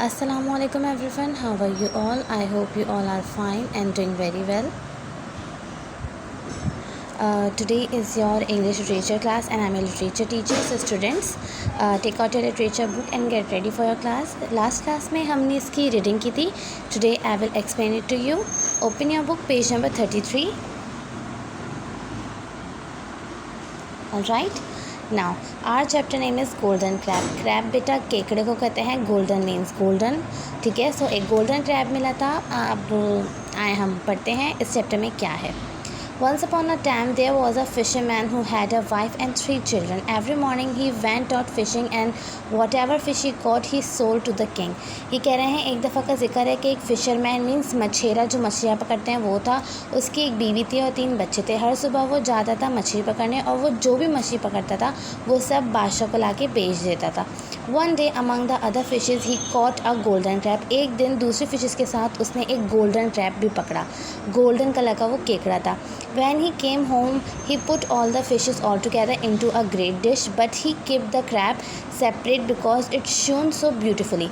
Assalamualaikum everyone, how are you all? I hope you all are fine and doing very well. Today is your English literature class and I'm a literature teacher. So students, take out your literature book and get ready for your class. Last class में हमने इसकी reading की थी. Today I will explain it to you. Open your book, page number 33. Alright. Now our chapter name is golden crab. Crab बेटा केकड़े को कहते हैं. Golden means golden. ठीक है. So एक golden crab मिला था. अब आए हम पढ़ते हैं इस चैप्टर में क्या है. Once upon a time there was a fisherman who had a wife and 3 children. Every morning he went out fishing and whatever fish he caught he sold to the king. ये कह रहे हैं एक दफ़ा का जिक्र है कि एक फ़िशरमैन मीन्स मछेरा जो मछलियाँ पकड़ते हैं वो था. उसकी एक बीवी थी और 3 बच्चे थे. हर सुबह वो जाता था मछली पकड़ने और वो जो भी मछली पकड़ता था वो सब बादशाह को ला के बेच देता था. One day among the other fishes he caught a golden crab. एक दिन दूसरी फिशेस के साथ उसने एक गोल्डन क्रैब भी पकड़ा. गोल्डन कलर का वो केकड़ा था. When he came home, he put all the fishes all together into a great dish, but he kept the crab separate because it shone so beautifully.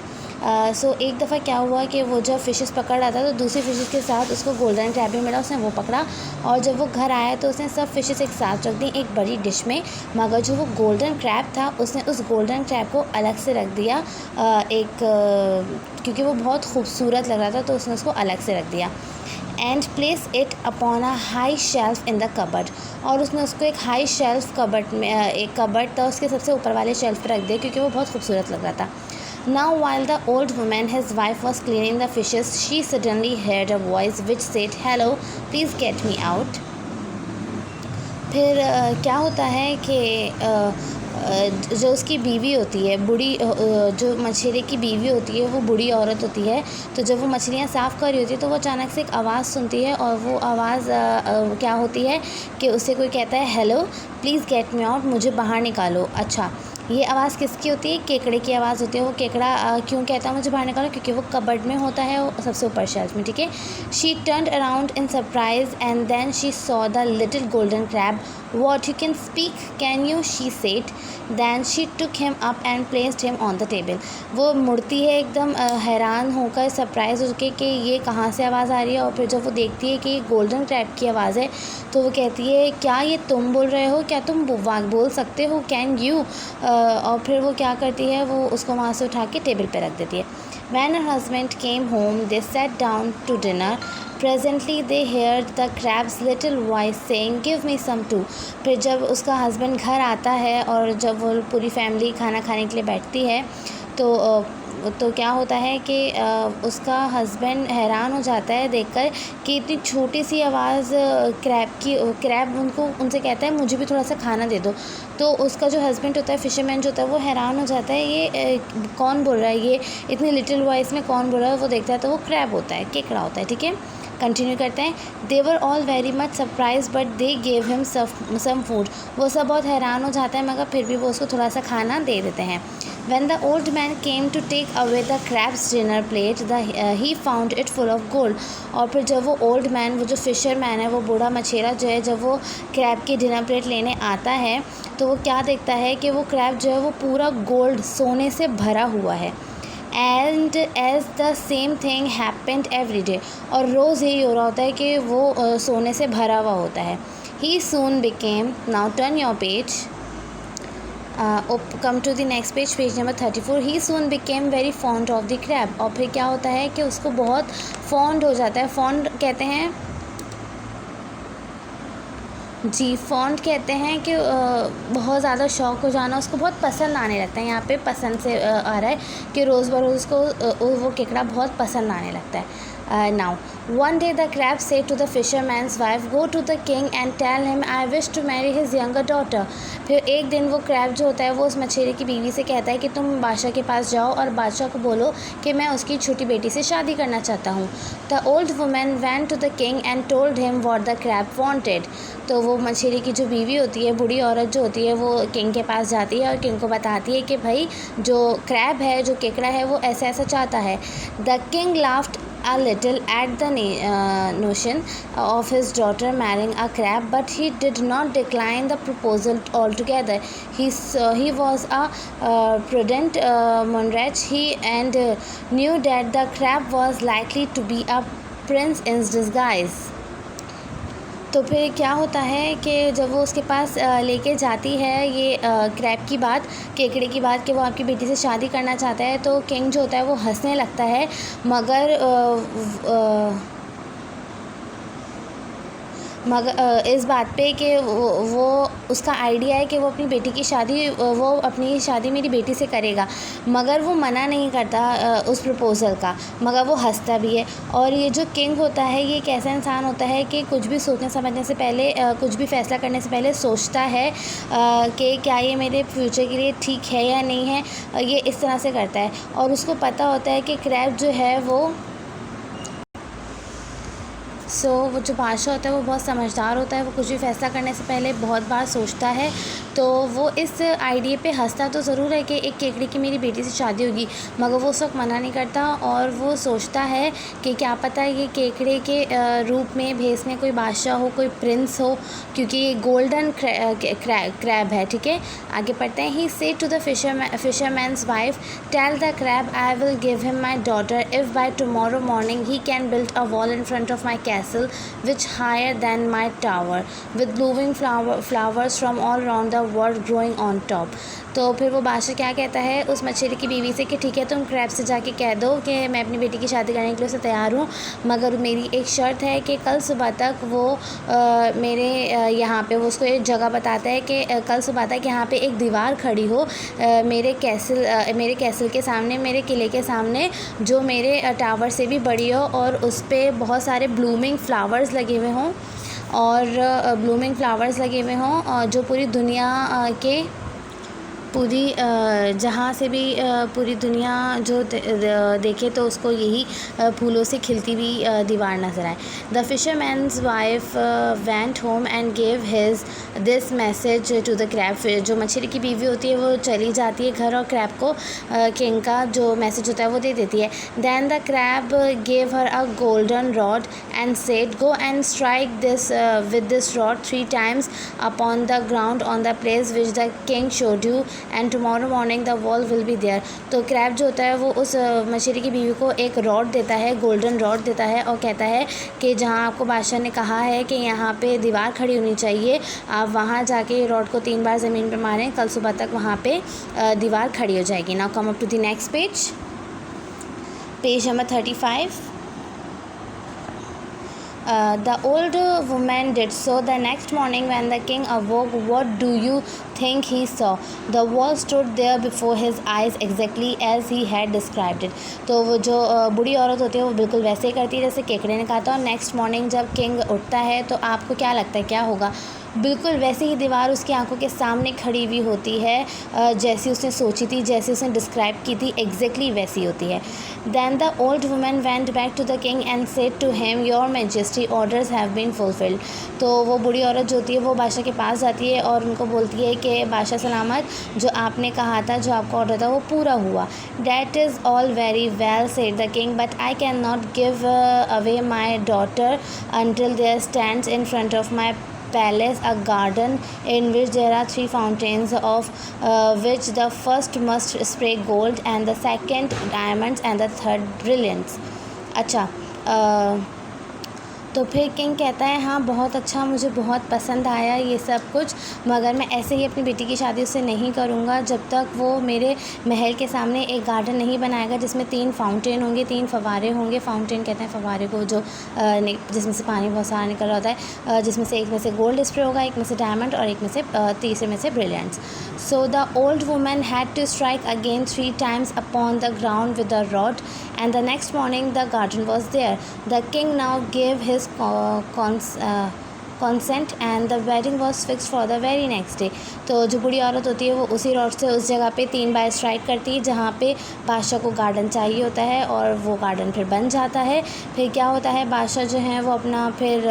सो एक दफ़ा क्या हुआ कि वो जब फ़िशेस पकड़ रहा था तो दूसरी फ़िशेस के साथ उसको गोल्डन क्रैब भी मिला. उसने वो पकड़ा और जब वो घर आया तो उसने सब फ़िशेस एक साथ रख दी एक बड़ी डिश में. मगर जो वो गोल्डन क्रैब था उसने उस गोल्डन क्रैब को अलग से रख दिया. क्योंकि वो बहुत खूबसूरत लग रहा था तो उसने उसको अलग से रख दिया. And place it upon a high shelf in the cupboard. और उसने उसको एक हाई शेल्फ कबर्ड में एक कबर्ड था उसके सबसे ऊपर वाले शेल्फ पर रख दिया क्योंकि वो बहुत खूबसूरत लग रहा था. Now while the old woman, his wife, was cleaning the fishes, she suddenly heard a voice which said, "Hello, please get me out." फिर क्या होता है कि जो उसकी बीवी होती है बूढ़ी जो मछली की बीवी होती है वो बूढ़ी औरत होती है. तो जब वो मछलियाँ साफ़ कर रही होती है तो वो अचानक से एक आवाज़ सुनती है और वो आवाज़ क्या होती है कि उससे कोई कहता है hello please get me out, मुझे बाहर निकालो. अच्छा, ये आवाज़ किसकी होती है? केकड़े की आवाज़ होती है. वो केकड़ा क्यों कहता है मुझे बाहर निकालो? क्योंकि वो कबर्ड में होता है वो सबसे ऊपर शेल्फ में. ठीक है. She turned around in surprise and then she saw the little golden crab. What, you can speak, can you? she said. Then she took him up and placed him on the table. वो मुड़ती है एकदम हैरान होकर surprise होकर कि ये कहाँ से आवाज़ आ रही है. और फिर जब वो देखती है कि ये गोल्डन क्रैब की आवाज़ है तो वो कहती है क्या ये तुम बोल रहे हो? क्या तुम बोल सकते हो? Can you? और फिर वो क्या करती है वो उसको वहाँ से उठा के टेबल पे रख देती है. When her husband came home, they sat down to dinner. Presently they heard the crab's little voice saying, "Give me some too." फिर जब उसका हस्बैंड घर आता है और जब वो पूरी फैमिली खाना खाने के लिए बैठती है तो क्या होता है कि उसका हस्बैंड हैरान हो जाता है देखकर कि इतनी छोटी सी आवाज़ क्रैब उनसे कहता है मुझे भी थोड़ा सा खाना दे दो. तो उसका जो हस्बैंड होता है फिशरमैन जो होता है वो हैरान हो जाता है ये कौन बोल रहा है, ये इतनी लिटिल वॉइस में कौन बोल रहा है. वो देखता है तो वो क्रैब होता है, केकड़ा होता है. ठीक है, कंटिन्यू करते हैं. They were all very much surprise but they gave him some food. वो सब बहुत हैरान हो जाता है मगर फिर भी वो उसको थोड़ा सा खाना दे देते हैं. When the old man came to take away the crab's dinner plate, he found it full of gold. और फिर जब वो ओल्ड मैन वो जो फिशरमैन है वो बूढ़ा मछेरा जो है जब वो क्रैब की डिनर प्लेट लेने आता है तो वो क्या देखता है कि वो क्रैब जो है वो पूरा गोल्ड सोने से भरा हुआ है. And as the same thing happened every day. और रोज़ यही हो रहा होता है कि वो सोने से भरा हुआ होता है. He soon became, now turn your page, come to the next page, page number 34. He soon became very fond of the crab. और फिर क्या होता है कि उसको बहुत फॉन्ड हो जाता है. फॉन्ड कहते हैं जी, फॉन्ड कहते हैं कि बहुत ज़्यादा शौक़ हो जाना, उसको बहुत पसंद आने लगता है. यहाँ पे पसंद से आ रहा है कि रोज़ बरोज़ उसको वो केकड़ा बहुत पसंद आने लगता है. Now one day the crab said to the fisherman's wife, "Go to the king and tell him I wish to marry his younger daughter." फिर एक दिन वो क्रैब जो होता है वो उस मछली की बीवी से कहता है कि तुम बादशाह के पास जाओ और बादशाह को बोलो कि मैं उसकी छोटी बेटी से शादी करना चाहता हूँ. The old woman went to the king and told him what the crab wanted. तो वो मछली की जो बीवी होती है बूढ़ी औरत जो होती है वो किंग के पास जाती है और किंग को बताती है कि भाई जो क्रैब है जो केकड़ा है वो ऐसा ऐसा चाहता है. The king laughed a little at the notion of his daughter marrying a crab, but he did not decline the proposal altogether. He was a prudent monarch, and knew that the crab was likely to be a prince in disguise. तो फिर क्या होता है कि जब वो उसके पास लेके जाती है ये क्रैब की बात, केकड़े की बात, कि वो आपकी बेटी से शादी करना चाहता है, तो किंग जो होता है वो हंसने लगता है, मगर इस बात पे कि वो उसका आइडिया है कि वो अपनी बेटी की शादी वो अपनी शादी मेरी बेटी से करेगा, मगर वो मना नहीं करता उस प्रपोज़ल का, मगर वो हंसता भी है। और ये जो किंग होता है ये एक ऐसा इंसान होता है कि कुछ भी सोचने समझने से पहले कुछ भी फ़ैसला करने से पहले सोचता है कि क्या ये मेरे फ्यूचर के लिए ठीक है या नहीं है, ये इस तरह से करता है। और उसको पता होता है कि क्रैब जो है वो वो जो बादशाह होता है वो बहुत समझदार होता है, वो कुछ भी फ़ैसला करने से पहले बहुत बार सोचता है। तो वो इस आइडिया पे हंसता तो ज़रूर है कि एक केकड़े की मेरी बेटी से शादी होगी, मगर वो उस वक्त मना नहीं करता, और वो सोचता है कि क्या पता ये केकड़े के रूप में भेस में कोई बादशाह हो, कोई प्रिंस हो, क्योंकि ये गोल्डन क्रैब है। ठीक है, आगे पढ़ते हैं। He said to the fisherman's wife, tell the crab I will give him my daughter if by tomorrow morning he can build a wall in front of my castle which higher than my tower with blooming flowers from all around the world growing on top. तो फिर वो बादशाह क्या कहता है उस मछली की बीवी से कि ठीक है, तुम क्रैब से जाके कह दो कि मैं अपनी बेटी की शादी करने के लिए उसे तैयार हूँ, मगर मेरी एक शर्त है कि कल सुबह तक वो मेरे यहाँ पे वो उसको एक जगह बताता है कि कल सुबह तक यहाँ पे एक दीवार खड़ी हो मेरे कैसल के सामने, मेरे किले के सामने, जो मेरे टावर से भी बड़ी हो, और उस पर बहुत सारे ब्लूमिंग फ्लावर्स लगे हुए हों, और जो पूरी दुनिया के जहाँ से भी पूरी दुनिया जो देखे तो उसको यही फूलों से खिलती हुई दीवार नज़र आए। The fisherman's wife went home and gave this message to the crab. जो मछली की बीवी होती है वो चली जाती है घर और क्रैब को किंग का जो मैसेज होता है वो दे देती है। Then the crab gave her a golden rod and said, go and strike this with this rod 3 times upon the ground on the place which the king showed you and tomorrow morning the wall will be there. तो crab जो होता है वो उस मछली की बीवी को एक रॉड देता है, गोल्डन रॉड देता है, और कहता है कि जहाँ आपको बादशाह ने कहा है कि यहाँ पे दीवार खड़ी होनी चाहिए, आप वहाँ जाके रॉड को 3 बार ज़मीन पर मारें, कल सुबह तक वहाँ पे दीवार खड़ी हो जाएगी। Now come up to the next page number 35। The old woman did so. The next morning when the king awoke, what do you think he saw? The wall stood there before his eyes exactly as he had described it. तो वो जो बूढ़ी औरत होती है वो बिल्कुल वैसे ही करती है जैसे केकड़े ने कहा था। और नेक्स्ट मॉर्निंग जब किंग उठता है तो आपको क्या लगता है क्या होगा? बिल्कुल वैसे ही दीवार उसकी आंखों के सामने खड़ी हुई होती है, जैसी उसने सोची थी, जैसे उसने डिस्क्राइब की थी, एग्जैक्टली वैसी होती है। Then the old woman went back to the king and said to him, your majesty orders have been fulfilled. तो वो बूढ़ी औरत जो होती है वो बादशाह के पास जाती है और उनको बोलती है कि बादशाह सलामत, जो आपने कहा था, जो आपका ऑर्डर था वो पूरा हुआ। That is all very well said the king, but I can not give away my daughter until there stands in front of my palace a garden in which there are 3 fountains, of which the first must spray gold and the second diamonds and the third brilliants. अच्छा, तो फिर king कहता है हाँ बहुत अच्छा, मुझे बहुत पसंद आया ये सब कुछ, मगर मैं ऐसे ही अपनी बेटी की शादी उससे नहीं करूँगा जब तक वो मेरे महल के सामने एक गार्डन नहीं बनाएगा जिसमें 3 फाउंटेन होंगे, 3 फव्वारे होंगे। फाउंटेन कहते हैं फव्वारे को जो जिसमें से पानी बहुत सारा निकल रहा होता है, जिसमें से एक में से गोल्ड स्प्रे होगा, एक में से डायमंड और एक में से तीसरे में से brilliants. So the old woman had to strike again 3 times upon the ground with the rod and the next morning the garden was there. The king now gave his consent and the wedding was fixed for the very next day। तो जो बूढ़ी औरत होती है वो उसी rod से उस जगह पे 3 बार स्ट्राइक करती है जहाँ पे बादशाह को गार्डन चाहिए होता है, और वो गार्डन फिर बन जाता है। फिर क्या होता है, बादशाह जो हैं वो अपना फिर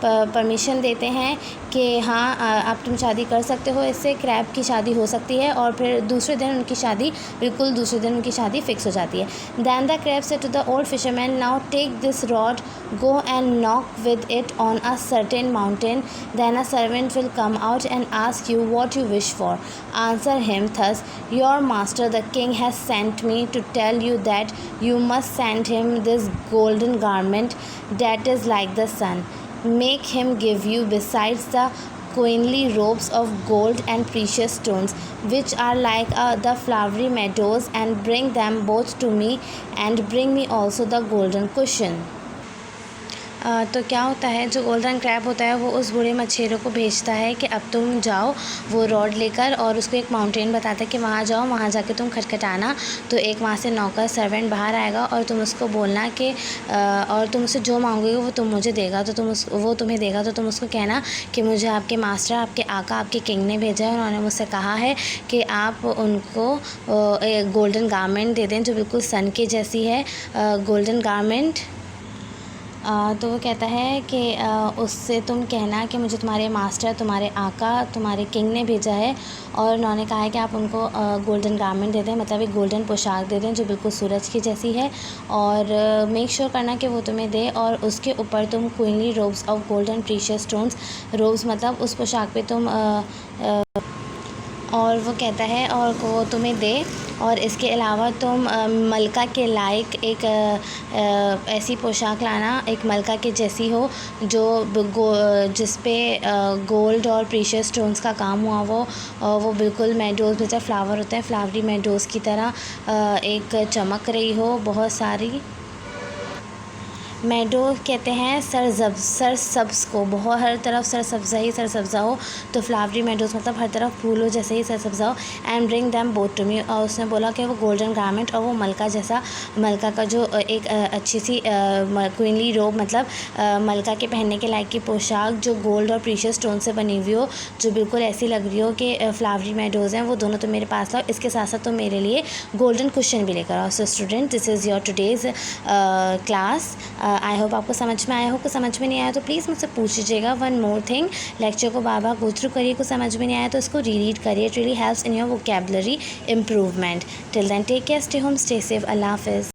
परमिशन देते हैं कि हाँ अब तुम शादी कर सकते हो, इससे क्रैब की शादी हो सकती है। और फिर दूसरे दिन उनकी शादी, बिल्कुल दूसरे दिन उनकी शादी फ़िक्स हो जाती है। Then the crab said to the old fisherman, now take this rod, go and knock with it on a certain mountain, then a servant will come out and ask you what you wish for. Answer him thus, your master the king has sent me to tell you that you must send him this golden garment that is like the sun. Make him give you besides the queenly robes of gold and precious stones which are like the flowery meadows, and bring them both to me, and bring me also the golden cushion। तो क्या होता है, जो golden crab होता है वो उस बूढ़े मछेरे को भेजता है कि अब तुम जाओ वो रॉड लेकर, और उसको एक माउंटेन बताता है कि वहाँ जाओ, वहाँ जाके तुम खटखटाना। तो एक वहाँ से नौकर सर्वेंट बाहर आएगा और तुम उसको बोलना कि और तुम उससे जो मांगोगे वो तुम मुझे देगा, तो वो तुम्हें देगा। तो तुम उसको कहना कि मुझे आपके मास्टर, आपके आका, आपके किंग ने भेजा है, उन्होंने मुझसे कहा है कि आप उनको एक गोल्डन गारमेंट दे दें जो बिल्कुल सन के जैसी है, गोल्डन गारमेंट। तो वो कहता है कि उससे तुम कहना कि मुझे तुम्हारे मास्टर, तुम्हारे आका, तुम्हारे किंग ने भेजा है, और उन्होंने कहा है कि आप उनको गोल्डन गारमेंट दे दें, मतलब एक गोल्डन पोशाक दे दें जो बिल्कुल सूरज की जैसी है, और मेक श्योर करना कि वो तुम्हें दे, और उसके ऊपर तुम queenly robes of gold and precious stones, robes मतलब उस पोशाक पे तुम और वो कहता है और वो तुम्हें दे, और इसके अलावा तुम मलका के लायक एक ऐसी पोशाक लाना, एक मलका के जैसी हो, जो जिस पे गोल्ड और प्रीशियस स्टोन्स का काम हुआ वो बिल्कुल मेडोज़ में जब फ्लावर होते हैं, फ्लावरी मेडोज़ की तरह एक चमक रही हो, बहुत सारी। मेडो कहते हैं सरसब्ज़ को, बहुत हर तरफ सरसब्ज़ा ही सरसब्ज़ा हो, तो फ्लावरी मेडोज़ मतलब हर तरफ फूल हो जैसे ही सरसब्ज़ा हो। And bring them both to me, और उसने बोला कि वो गोल्डन गारमेंट और वो मलका जैसा, मलका का जो एक अच्छी सी क्वीनली रोब मतलब मलका के पहनने के लायक की पोशाक जो गोल्ड और प्रीशियस स्टोन से बनी हुई हो, जो बिल्कुल ऐसी लग रही हो कि फ्लावरी मेडोज़ हैं, वो दोनों तो मेरे पास लाओ। इसके साथ साथ तो मेरे लिए गोल्डन कुशन भी लेकर आओ। So student, this is your today's class. I hope आपको समझ में आया हो। कुछ समझ में नहीं आया तो प्लीज़ मुझसे पूछ लीजिएगा। वन मोर थिंग, लेक्चर को बार बार गो थ्रू करिए। कुछ समझ में नहीं आया तो इसको रीड करिए। It really helps in your vocabulary improvement. Till then take care, stay home, stay safe, अल्लाह हाफिज़।